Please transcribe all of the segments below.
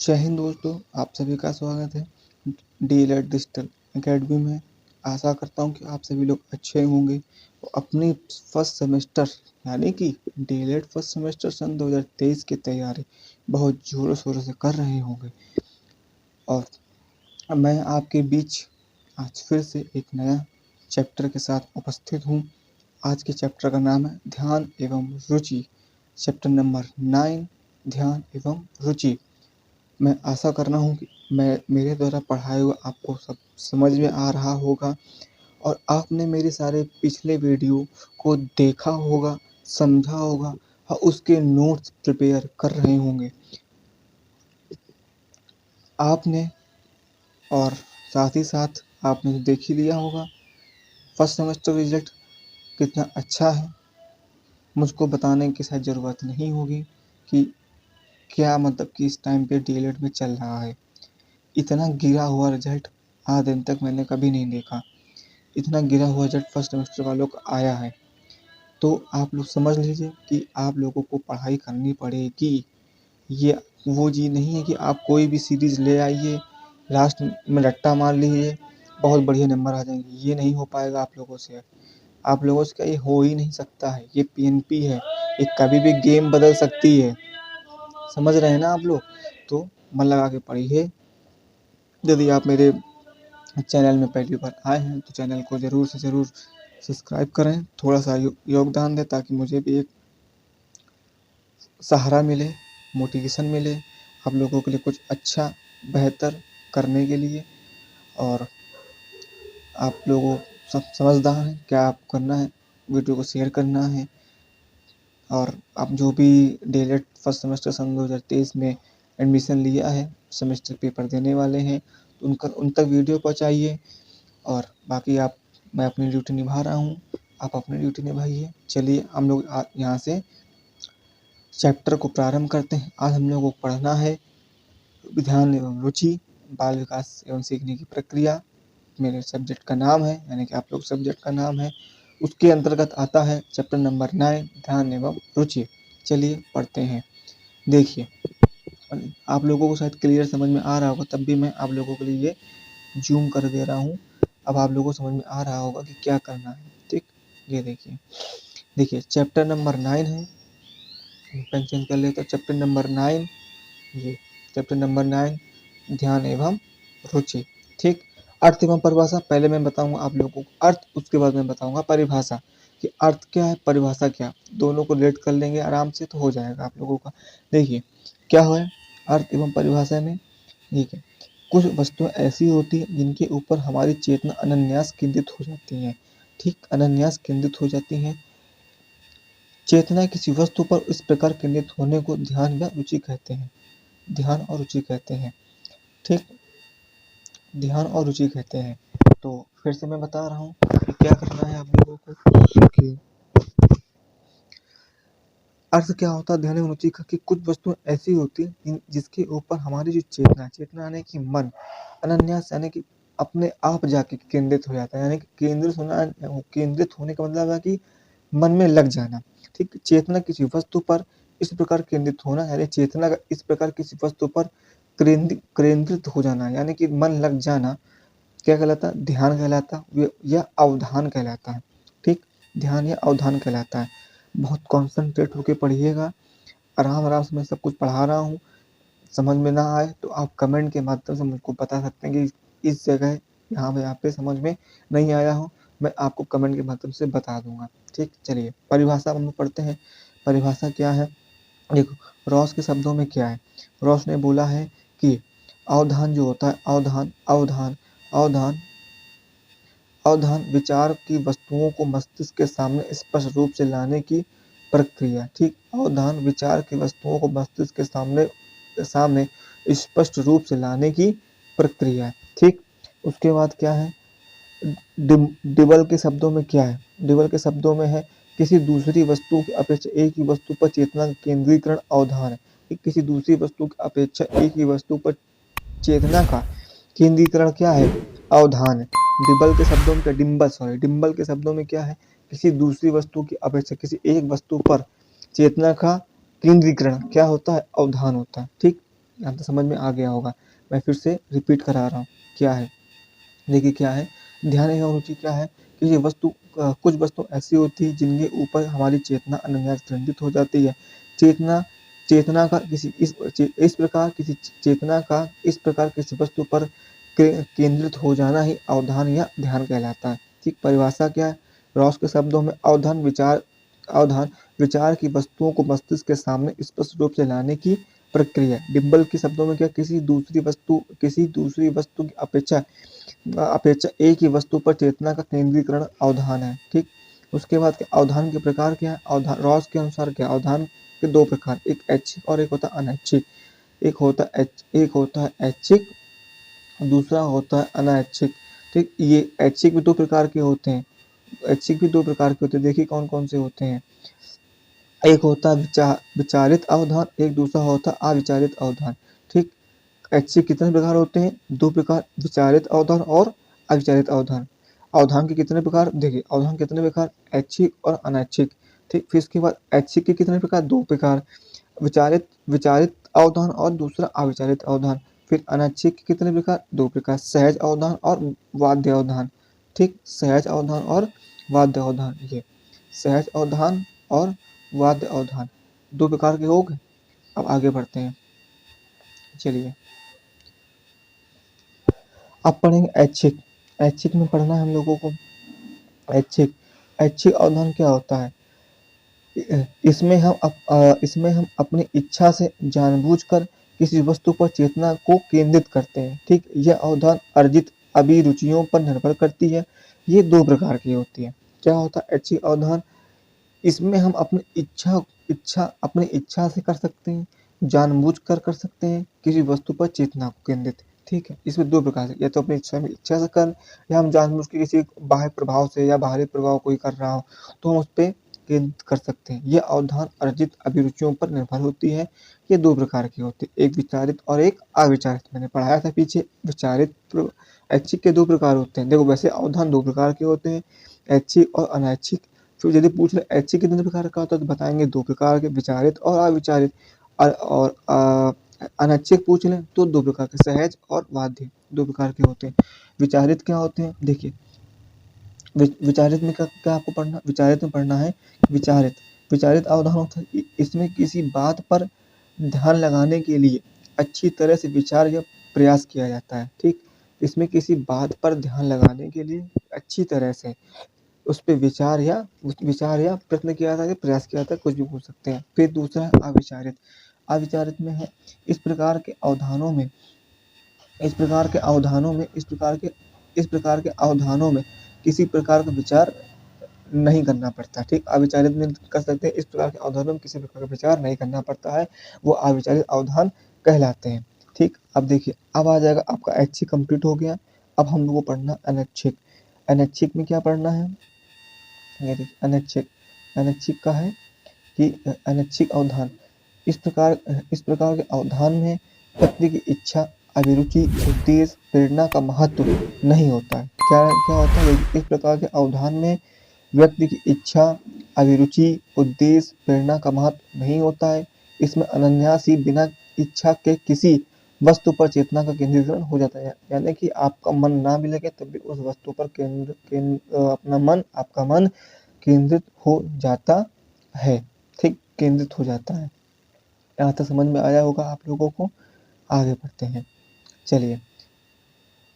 जय हिंद दोस्तों, आप सभी का स्वागत है डीएलएड डिजिटल एकेडमी में। आशा करता हूं कि आप सभी लोग अच्छे होंगे और अपनी फर्स्ट सेमेस्टर यानी कि डीएलएड फर्स्ट सेमेस्टर सन 2023 की तैयारी बहुत ज़ोरों शोरों से कर रहे होंगे। और मैं आपके बीच आज फिर से एक नया चैप्टर के साथ उपस्थित हूं। आज के चैप्टर का नाम है ध्यान एवं रुचि। चैप्टर नंबर 9, ध्यान एवं रुचि। मैं आशा कर रहा हूँ कि मेरे द्वारा पढ़ाया हुआ आपको सब समझ में आ रहा होगा और आपने मेरे सारे पिछले वीडियो को देखा होगा, समझा होगा और उसके नोट्स प्रिपेयर कर रहे होंगे आपने। और साथ ही साथ आपने देख ही लिया होगा फर्स्ट सेमेस्टर रिजल्ट कितना अच्छा है। मुझको बताने की शायद ज़रूरत नहीं होगी कि क्या मतलब कि इस टाइम पे डीएलएड में चल रहा है। इतना गिरा हुआ रिजल्ट आज दिन तक मैंने कभी नहीं देखा। इतना गिरा हुआ रिजल्ट फर्स्ट सेमेस्टर वालों का आया है। तो आप लोग समझ लीजिए कि आप लोगों को पढ़ाई करनी पड़ेगी। ये वो चीज़ नहीं है कि आप कोई भी सीरीज़ ले आइए, लास्ट में रट्टा मार लीजिए, बहुत बढ़िया नंबर आ जाएंगे। ये नहीं हो पाएगा आप लोगों से। आप लोगों से ये हो ही नहीं सकता है। ये पीएनपी है, ये कभी भी गेम बदल सकती है। समझ रहे हैं ना आप लोग? तो मन लगा के पढ़िए। यदि आप मेरे चैनल में पहली बार आए हैं तो चैनल को ज़रूर से ज़रूर सब्सक्राइब करें, थोड़ा सा योगदान दें ताकि मुझे भी एक सहारा मिले, मोटिवेशन मिले आप लोगों के लिए कुछ अच्छा बेहतर करने के लिए। और आप लोगों सब समझदार हैं, क्या आप करना है, वीडियो को शेयर करना है। और आप जो भी डीएलएड फर्स्ट सेमेस्टर सन 2023 में एडमिशन लिया है, सेमेस्टर पेपर देने वाले हैं, तो उन तक वीडियो पहुँचाइए। और बाकी मैं अपनी ड्यूटी निभा रहा हूँ, आप अपनी ड्यूटी निभाइए। चलिए हम लोग यहाँ से चैप्टर को प्रारंभ करते हैं। आज हम लोगों को पढ़ना है ध्यान एवं रुचि, बाल विकास एवं सीखने की प्रक्रिया। मेरे सब्जेक्ट का नाम है, यानी कि आप लोग सब्जेक्ट का नाम है, उसके अंतर्गत आता है चैप्टर नंबर 9, ध्यान एवं रुचि। चलिए पढ़ते हैं। देखिए, आप लोगों को शायद क्लियर समझ में आ रहा होगा, तब भी मैं आप लोगों के लिए ये जूम कर दे रहा हूँ। अब आप लोगों को समझ में आ रहा होगा कि क्या करना है। ठीक, ये देखिए चैप्टर नंबर 9 है। पेन चेंज कर लेते हैं। चैप्टर नंबर 9, ये चैप्टर नंबर 9, ध्यान एवं रुचि। ठीक, अर्थ एवं परिभाषा पहले मैं बताऊंगा आप लोगों को अर्थ, उसके बाद मैं बताऊंगा परिभाषा कि अर्थ क्या है, परिभाषा क्या। दोनों को रिलेट कर लेंगे आराम से तो हो जाएगा आप लोगों का। देखिए क्या है अर्थ एवं परिभाषा में। ठीक है, कुछ वस्तुएं ऐसी होती हैं जिनके ऊपर हमारी चेतना अनन्यास केंद्रित हो जाती है। ठीक, अनन्यास केंद्रित हो जाती हैं। चेतना किसी वस्तु पर इस प्रकार केंद्रित होने को ध्यान या रुचि कहते हैं। ध्यान और रुचि कहते हैं। ठीक, ध्यान और रुचि कहते हैं। तो फिर से मैं बता रहा हूँ कि क्या करना है आप लोगों को कि अर्थ क्या होता है ध्यान एवं रुचि का, कि कुछ वस्तुएं ऐसी होती हैं जिसके ऊपर हमारी जो चेतना यानी कि मन अनन्यास यानी कि अपने आप जाके केंद्रित हो जाता है। यानी कि केंद्रित होने का मतलब है कि मन में लग जाना। ठीक, चेतना किसी वस्तु पर इस प्रकार केंद्रित होना, यानी चेतना का इस प्रकार किसी वस्तु पर केंद्रित हो जाना, यानी कि मन लग जाना, क्या कहलाता है, ध्यान कहलाता है या अवधान कहलाता है। ठीक, ध्यान या अवधान कहलाता है। बहुत कॉन्सेंट्रेट होके पढ़िएगा, आराम आराम से मैं सब कुछ पढ़ा रहा हूँ। समझ में ना आए तो आप कमेंट के माध्यम से मुझको बता सकते हैं कि इस जगह यहाँ पे समझ में नहीं आया हो, मैं आपको कमेंट के माध्यम से बता दूंगा। ठीक, चलिए परिभाषा हम लोग पढ़ते हैं। परिभाषा क्या है, देखो रॉस के शब्दों में क्या है। रॉस ने बोला है कि अवधान जो होता है, अवधान अवधान विचार की वस्तुओं को मस्तिष्क के सामने स्पष्ट रूप से लाने की प्रक्रिया। ठीक, अवधान विचार की वस्तुओं को मस्तिष्क के सामने स्पष्ट रूप से लाने की प्रक्रिया। ठीक, उसके बाद क्या है, डिबल के शब्दों में क्या है। डिबल के शब्दों में है किसी दूसरी वस्तु की अपेक्षा एक ही वस्तु पर चेतना का केंद्रीकरण अवधान है। किसी दूसरी वस्तु की अपेक्षा एक ही वस्तु पर चेतना का केंद्रीकरण क्या है, अवधान है। डिम्बल के शब्दों में क्या है, किसी दूसरी वस्तु की अपेक्षा किसी एक वस्तु पर चेतना का केंद्रीकरण क्या होता है, अवधान होता है। ठीक, यहाँ तक समझ में आ गया होगा। मैं फिर से रिपीट करा रहा हूँ, क्या है, देखिए क्या है, ध्यान एवं रुचि क्या है कि ये वस्तु कुछ वस्तु ऐसी होती है जिनके ऊपर हमारी चेतना अनायास केंद्रित हो जाती है। चेतना चेतना का किसी इस प्रकार किसी चेतना का इस प्रकार किसी वस्तु पर केंद्रित हो जाना ही अवधान या ध्यान कहलाता है। ठीक, परिभाषा क्या है, रॉस के शब्दों में अवधान विचार की वस्तुओं को मस्तिष्क के सामने स्पष्ट रूप से लाने की प्रक्रिया। डिम्बल के शब्दों में क्या, किसी दूसरी वस्तु की अपेक्षा एक ही वस्तु पर चेतना का केंद्रीकरण अवधान है। ठीक, उसके बाद अवधान के प्रकार क्या है, अवधान रॉस के अनुसार क्या, अवधान के दो प्रकार, एक ऐच्छिक और एक होता है अनैच्छिक। एक होता है ऐच्छिक, दूसरा होता है अनैच्छिक। ठीक, ये ऐच्छिक भी दो प्रकार के होते हैं, देखिए कौन कौन से होते हैं। एक होता है विचारित अवधान, एक दूसरा होता है अविचारित अवधान। ठीक, ऐच्छिक कितने प्रकार होते हैं, दो प्रकार, विचारित अवधान और अविचारित अवधान। अवधान के कितने प्रकार, देखिए अवधान कितने प्रकार, ऐच्छिक और अनैच्छिक। ठीक, फिर इसके बाद ऐच्छिक के कितने प्रकार, दो प्रकार, विचारित विचारित अवधान और दूसरा अविचारित अवधान। फिर अनैच्छिक के कितने प्रकार, दो प्रकार, सहज अवधान और वाद्य अवधान। ठीक, सहज अवधान और वाद्य अवधान, ये सहज अवधान और वाद्य अवधान दो प्रकार के हो गए। अब आगे बढ़ते हैं, चलिए अब पढ़ेंगे ऐच्छिक। ऐच्छिक में पढ़ना है हम लोगों को ऐच्छिक। ऐच्छिक अवधान क्या होता है, इसमें हम अपनी इच्छा से जानबूझकर किसी वस्तु पर चेतना को केंद्रित करते हैं। ठीक, यह अवधान अर्जित अभिरुचियों पर निर्भर करती है। ये दो प्रकार की होती है। क्या होता है ऐच्छिक अवधान, इसमें हम अपनी इच्छा से कर सकते हैं, जानबूझकर कर सकते हैं किसी वस्तु पर चेतना को केंद्रित। ठीक है, इसमें दो प्रकार से, या तो अपनी इच्छा से कर, या हम जानबूझ के किसी बाह्य प्रभाव से या बाहरी प्रभाव कोई कर रहा हो तो हम उस पर केंद्रित कर सकते हैं। यह अवधान अर्जित अभिरुचियों पर निर्भर होती है। ये दो प्रकार की होती है, एक विचारित और एक अविचारित। मैंने पढ़ाया था पीछे, ऐच्छिक के दो प्रकार होते हैं। देखो वैसे अवधान दो प्रकार के होते हैं, ऐच्छिक और अनैच्छिक। तो यदि पूछ ले ऐच्छिक कितने प्रकार का होता है तो बताएंगे दो प्रकार के, विचारित और अविचारित। और अनैच्छिक पूछ लें तो दो प्रकार के, सहज और वाद्य, दो प्रकार के होते हैं। विचारित क्या होते हैं, देखिए विचारित में क्या आपको पढ़ना, विचारित में पढ़ना है विचारित अवधान होता है, इसमें किसी बात पर ध्यान लगाने के लिए अच्छी तरह से विचार या प्रयास किया जाता है। ठीक, इसमें किसी बात पर ध्यान लगाने के लिए अच्छी तरह से उस पे विचार या प्रयत्न किया जाता है, प्रयास किया जाता है, कुछ भी बोल सकते हैं। फिर दूसरा है अविचारित। अविचारित में है इस प्रकार के अवधानों में किसी प्रकार का विचार नहीं करना पड़ता। ठीक, अविचारित में कर सकते हैं, इस प्रकार के अवधानों में किसी प्रकार का विचार नहीं करना पड़ता है, वो अविचारित अवधान कहलाते हैं। ठीक, अब देखिए अब आ जाएगा आपका ऐच्छिक कंप्लीट हो गया। अब हम लोग को पढ़ना अनैच्छिक। अनैच्छिक में क्या पढ़ना है, ये देखिए अनैच्छिक का है कि अनैच्छिक अवधान इस प्रकार के अवधान में व्यक्ति की इच्छा, अभिरुचि, उद्देश्य, प्रेरणा का महत्व नहीं होता है। क्या होता है, इस प्रकार के अवधान में व्यक्ति की इच्छा, अभिरुचि, उद्देश्य, प्रेरणा का महत्व नहीं होता है। इसमें अनायास ही बिना इच्छा के किसी वस्तु पर चेतना का केंद्रीकरण हो जाता है। यानी कि आपका मन ना भी लगे तब भी उस वस्तु पर आपका मन केंद्रित हो जाता है। ठीक, केंद्रित हो जाता है। यहाँ तक समझ में आया होगा आप लोगों को। आगे बढ़ते हैं, चलिए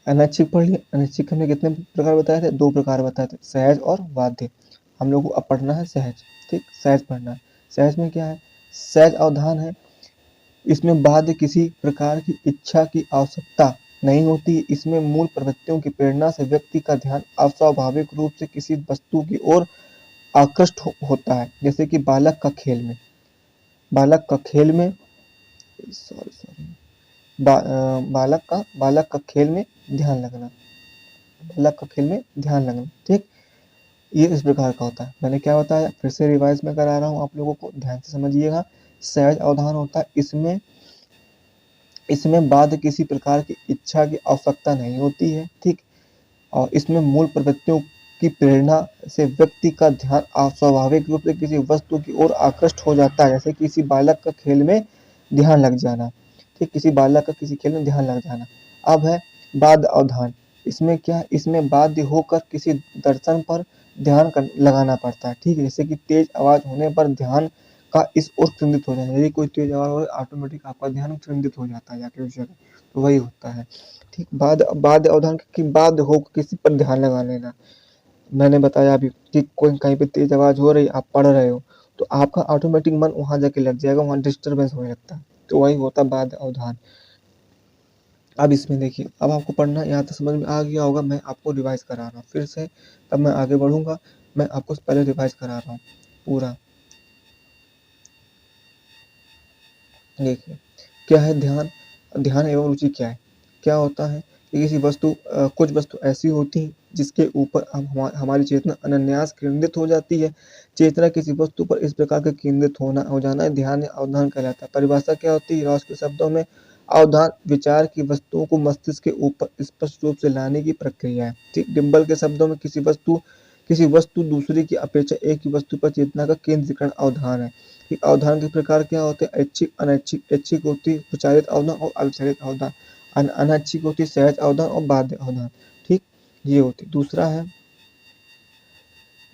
अनैच्छिक पढ़ लिए। अनैच्छिक हमने कितने प्रकार बताए थे, दो प्रकार बताए थे, सहज और वाद्य। हम लोग को अब पढ़ना है सहज। ठीक, सहज पढ़ना है। सहज में क्या है, सहज अवधान है, इसमें बाध्य किसी प्रकार की इच्छा की आवश्यकता नहीं होती। इसमें मूल प्रवृत्तियों की प्रेरणा से व्यक्ति का ध्यान अस्वाभाविक रूप से किसी वस्तु की ओर आकृष्ट होता है। जैसे कि बालक का खेल में बालक का खेल में ध्यान लगना। ठीक, ये इस प्रकार का होता है। मैंने क्या बताया, फिर से रिवाइज में करा रहा हूँ, आप लोगों को ध्यान से समझिएगा। सहज अवधान होता है, इसमें बाध्य किसी प्रकार की इच्छा की आवश्यकता नहीं होती है। ठीक, और इसमें मूल प्रवृत्तियों की प्रेरणा से व्यक्ति का ध्यान अस्वाभाविक रूप से किसी वस्तु की ओर आकृष्ट हो जाता है। जैसे किसी बालक का खेल में ध्यान लग जाना। ठीक, किसी बालक का किसी खेल में ध्यान लग जाना। अब है बाध्य अवधान। इसमें क्या है, इसमें बाध्य होकर किसी दर्शन पर ध्यान लगाना पड़ता है। ठीक है, जैसे कि तेज आवाज होने पर ध्यान का इस ओर केंद्रित हो जाना। यदि कोई तेज आवाज हो ऑटोमेटिक आपका ध्यान केंद्रित हो जाता है जाके उस जगह, तो वही होता है। ठीक, बाध्य अवधान की बाध्य हो किसी पर ध्यान लगा लेना। मैंने बताया अभी कि कोई कहीं पे तेज आवाज हो रही, आप पढ़ रहे हो, तो आपका ऑटोमेटिक मन वहां जाके लग जाएगा, वहां डिस्टर्बेंस होने लगता है, तो वही होता है बाध्य अवधान। अब इसमें देखिए, अब आपको पढ़ना यहाँ तक समझ में आ गया होगा। मैं आपको रिवाइज करा रहा हूँ फिर से, तब मैं आगे बढ़ूंगा। मैं आपको पहले रिवाइज करा रहा हूँ पूरा। देखिए, क्या है ध्यान, ध्यान एवं रुचि क्या है। क्या होता है कि किसी वस्तु कुछ वस्तु ऐसी होती हैं जिसके ऊपर हमारी चेतना अनन्यास केंद्रित हो जाती है। चेतना किसी वस्तु पर इस प्रकार का केंद्रित हो जाना ध्यान या अवधान कहलाता है। परिभाषा क्या होती है रॉस के शब्दों में, अवधान विचार की वस्तुओं को मस्तिष्क के ऊपर स्पष्ट रूप से लाने की प्रक्रिया है। ठीक, डिम्बल के शब्दों में किसी वस्तु दूसरे की अपेक्षा एक ही वस्तु पर चेतना का केंद्रीकरण अवधान है। ठीक, अवधान के प्रकार क्या होते हैं, ऐच्छिक अनैच्छिक। ऐच्छिक होती है विचारित अवधान और अविचारित अवधान। अनैच्छिक होती है सहज अवधान और बाध्य अवधान। ठीक, ये होती।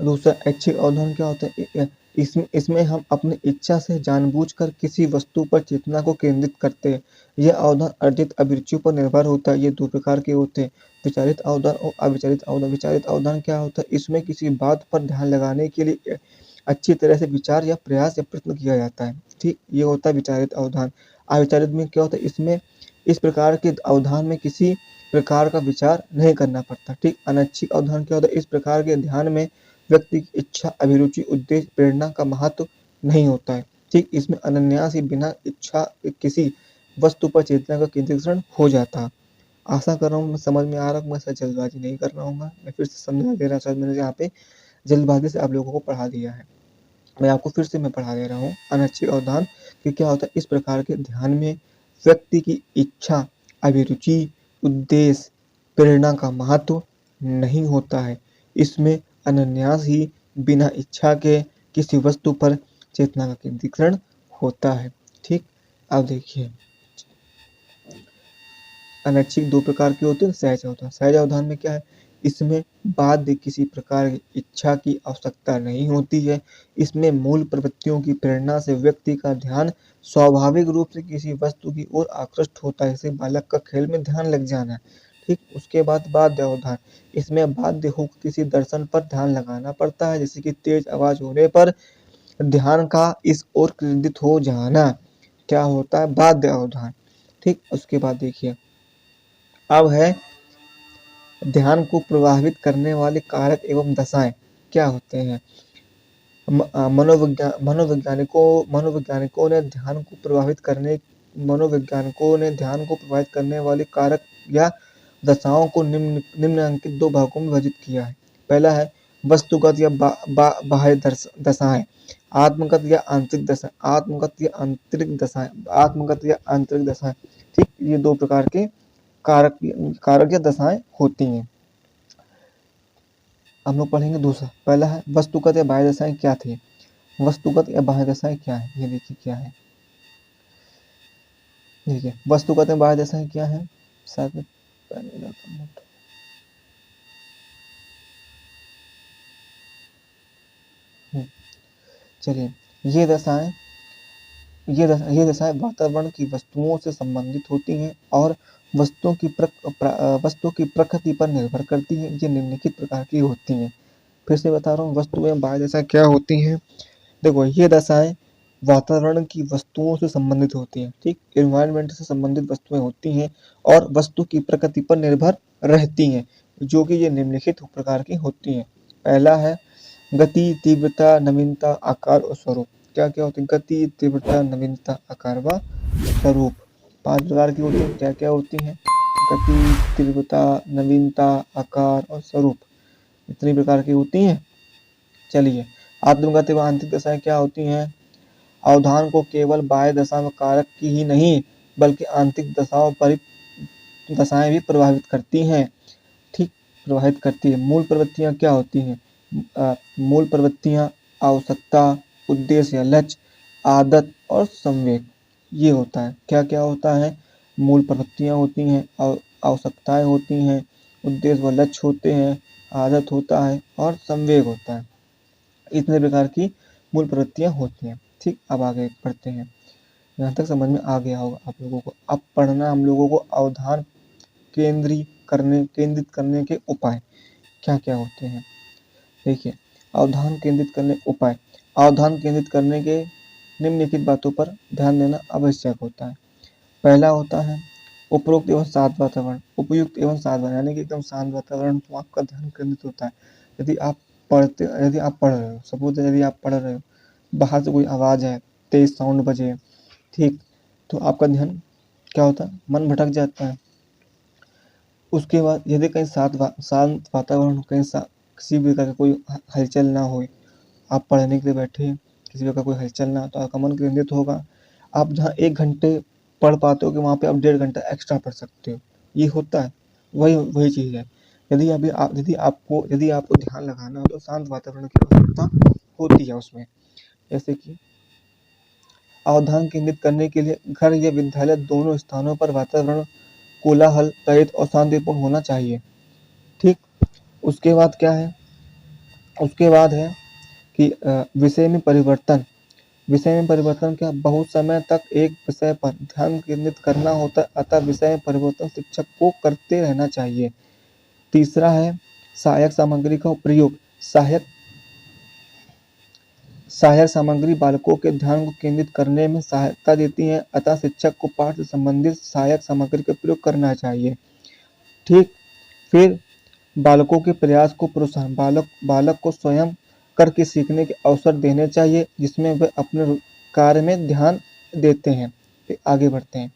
दूसरा ऐच्छिक अवधान क्या होता है, इसमें हम अपनी इच्छा से जानबूझकर किसी वस्तु पर चेतना को केंद्रित करते हैं। यह अवधान अर्जित अभिरुचियों पर निर्भर होता है। ये दो प्रकार के होते हैं, विचारित अवधान और अविचारित अवधान। विचारित अवधान क्या होता है, इसमें किसी बात पर ध्यान लगाने के लिए अच्छी तरह से विचार या प्रयास या प्रयत्न किया जाता है। ठीक, ये होता है विचारित अवधान। अविचारित में क्या होता है, इसमें इस प्रकार के अवधान में किसी प्रकार का विचार नहीं करना पड़ता। ठीक, अनैच्छिक अवधान क्या होता है, इस प्रकार के ध्यान में व्यक्ति की इच्छा, अभिरुचि, उद्देश्य, प्रेरणा का महत्व नहीं होता है। ठीक, इसमें अनायास ही बिना इच्छा किसी वस्तु पर चेतना का केंद्रीकरण हो जाता है। आशा कर रहा हूँ मैं समझ में आ रहा हूँ, मैं सर जल्दबाजी नहीं कर रहा हूँ। मैं फिर से समझा दे रहा हूँ, शायद मैंने यहाँ पे जल्दबाजी से आप लोगों को पढ़ा दिया है। मैं आपको फिर से मैं पढ़ा दे रहा हूँ। अनैच्छिक अवधान कि क्या होता है, इस प्रकार के ध्यान में व्यक्ति की इच्छा, अभिरुचि, उद्देश्य, प्रेरणा का महत्व नहीं होता है। इसमें अनायास ही बिना इच्छा के किसी वस्तु पर चेतना का केंद्रीकरण होता है। ठीक, अब देखिए, अनैच्छिक दो प्रकार के होते हैं, सहज अवधान। सहज अवधान में क्या है, इसमें बाध्य किसी प्रकार की इच्छा की आवश्यकता नहीं होती है। इसमें मूल प्रवृत्तियों की प्रेरणा से व्यक्ति का ध्यान स्वाभाविक रूप से किसी वस्तु की ओर आकृष्ट होता है, जैसे बालक का खेल में ध्यान लग जाना। ठीक, उसके बाद बाध्य अवधान, इसमें बाध्य हो किसी दर्शन पर ध्यान लगाना पड़ता है, जैसे कि तेज आवाज होने पर ध्यान का इस ओर केंद्रित हो जाना, क्या होता है, बाध्य अवधान। ठीक, उसके बाद देखिए, अब है ध्यान को प्रभावित करने वाले कारक एवं दशाएं क्या होते हैं। मनोवैज्ञानिकों ने ध्यान को प्रभावित करने वाले कारक या दशाओं को निम्नलिखित दो भागों में विभाजित किया है। पहला है वस्तुगत या बाह्य दशाएं, आत्मगत या आंतरिक दशाएं। आत्मगत या आंतरिक दशाएं। ठीक, ये दो प्रकार के कारक या दशाएं होती हैं। हम लोग पढ़ेंगे दूसरा। पहला है वस्तुगत या बाह्य दशाएं क्या थी। वस्तुगत या बाह्य दशाएं क्या है, ये देखिए क्या है। देखिए, वस्तुगत या बाह्य दशाएं क्या है, साथ में चलिए, ये दशाएं वातावरण की वस्तुओं से संबंधित होती हैं और वस्तुओं की प्रकृति पर निर्भर करती हैं। ये निम्नलिखित प्रकार की होती हैं। फिर से बता रहा हूँ, वस्तु एवं बाह्य दशाएं क्या होती हैं। देखो, ये दशाएं वातावरण की वस्तुओं से संबंधित होती हैं। ठीक, एनवायरनमेंट से संबंधित वस्तुएं होती हैं और वस्तु की प्रकृति पर निर्भर रहती हैं, जो कि ये निम्नलिखित प्रकार की होती हैं। पहला है गति, तीव्रता, नवीनता, आकार और स्वरूप। क्या क्या होती है, गति, तीव्रता, नवीनता, आकार व स्वरूप। 5 प्रकार की होती हैं। क्या क्या होती हैं, गति, तीव्रता, नवीनता, आकार और स्वरूप, इतनी प्रकार की होती हैं। चलिए, आत्मगत व आंतरिक दशाएं क्या होती हैं। अवधान को केवल बाह्य दशा में कारक की ही नहीं बल्कि आंतरिक दशाएं भी प्रभावित करती हैं। ठीक, प्रभावित करती है। मूल प्रवृत्तियां क्या होती हैं, मूल प्रवृत्तियां आवश्यकता, उद्देश्य या लक्ष्य, आदत और संवेग। ये होता है। क्या क्या होता है? मूल प्रवृत्तियाँ होती हैं, आवश्यकताएँ होती हैं, उद्देश्य व लक्ष्य होते हैं, आदत होता है और संवेग होता है। इतने प्रकार की मूल प्रवृत्तियाँ होती हैं। ठीक, अब आगे बढ़ते हैं। यहाँ तक समझ में आ गया होगा आप लोगों को। अब पढ़ना हम लोगों को अवधान केंद्रित करने के उपाय क्या क्या होते हैं। देखिए, अवधान केंद्रित करने उपाय, अवधान केंद्रित करने के निम्नलिखित बातों पर ध्यान देना आवश्यक होता है। पहला होता है उपरोक्त एवं शांत वातावरण। उपयुक्त एवं शांत वातावरण यानी कि एकदम शांत वातावरण तो आपका ध्यान केंद्रित होता है। यदि आप पढ़ रहे हो, सपोज यदि आप पढ़ रहे हो, बाहर से कोई आवाज़ है, तेज साउंड बजे, ठीक, तो आपका ध्यान क्या होता है, मन भटक जाता है। उसके बाद यदि कहीं शांत वातावरण, कहीं किसी भी प्रकार का कोई हलचल ना हो, आप पढ़ने के लिए बैठे, किसी प्रकार कोई हलचल ना हो, तो आपका मन केंद्रित होगा। आप जहाँ 1 घंटे पढ़ पाते हो कि वहाँ पे आप 1.5 घंटा एक्स्ट्रा पढ़ सकते हो। ये होता है, वही चीज़ है। यदि आपको ध्यान लगाना हो तो शांत वातावरण की आवश्यकता होती है उसमें। जैसे कि अवधान केंद्रित करने के लिए घर या विद्यालय दोनों स्थानों पर वातावरण कोलाहल रहित और शांतिपूर्ण होना चाहिए। ठीक, उसके बाद क्या है, उसके बाद है कि विषय में परिवर्तन। विषय में परिवर्तन क्या, बहुत समय तक एक विषय पर ध्यान केंद्रित करना होता है, अतः विषय में परिवर्तन शिक्षक को करते रहना चाहिए। तीसरा है सहायक सामग्री का प्रयोग। सहायक सामग्री बालकों के ध्यान को केंद्रित करने में सहायता देती है, अतः शिक्षक को पाठ से संबंधित सहायक सामग्री का प्रयोग करना चाहिए। ठीक, फिर बालकों के प्रयास को प्रोत्साहन, बालक को स्वयं करके सीखने के अवसर देने चाहिए, जिसमें वे अपने कार्य में ध्यान देते हैं। फिर आगे बढ़ते हैं।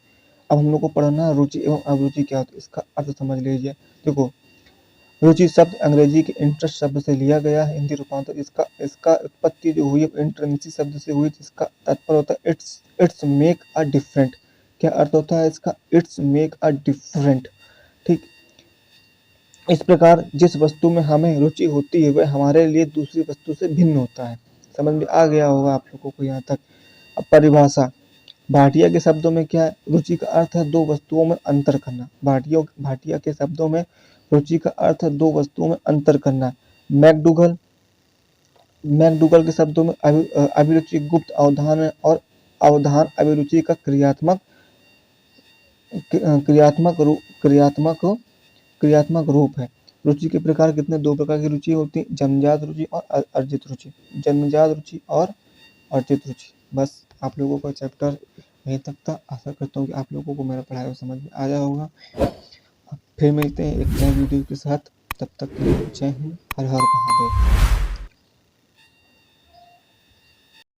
अब हम लोग को पढ़ना रुचि एवं अभिरुचि क्या होती है, इसका अर्थ समझ लीजिए। देखो, रुचि शब्द अंग्रेजी के इंटरेस्ट शब्द से लिया गया है, हिंदी रूपांतर इसका उत्पत्ति जो हुई है इंट्रेंसी शब्द से हुई, जिसका तात्पर्य होता है इट्स मेक अ डिफरेंट। क्या अर्थ होता है इसका? It's make a different. ठीक, इस प्रकार जिस वस्तु में हमें रुचि होती है वह हमारे लिए दूसरी वस्तु से भिन्न होता है। समझ में आ गया होगा आप लोगों को यहाँ तक। अब परिभाषा, भाटिया के शब्दों में क्या है, रुचि का अर्थ है दो वस्तुओं में अंतर करना। भाटिया के शब्दों में रुचि का अर्थ है दो वस्तुओं में अंतर करना। मैकडूगल के शब्दों में अभिरुचि गुप्त अवधान है और अवधान अभिरुचि का क्रियात्मक रूप है। रुचि के प्रकार कितने? 2 प्रकार की रुचि होती है, जन्मजात रुचि और अर्जित रुचि। जन्मजात रुचि और अर्जित रुचि। बस आप लोगों का चैप्टर यहीं तक था। आशा करता हूँ कि आप लोगों को मेरा पढ़ाया हुआ समझ में आया होगा। फिर मिलते हैं एक नए वीडियो के साथ। तब तक के लिए जय हिंद, हर हर महादेव।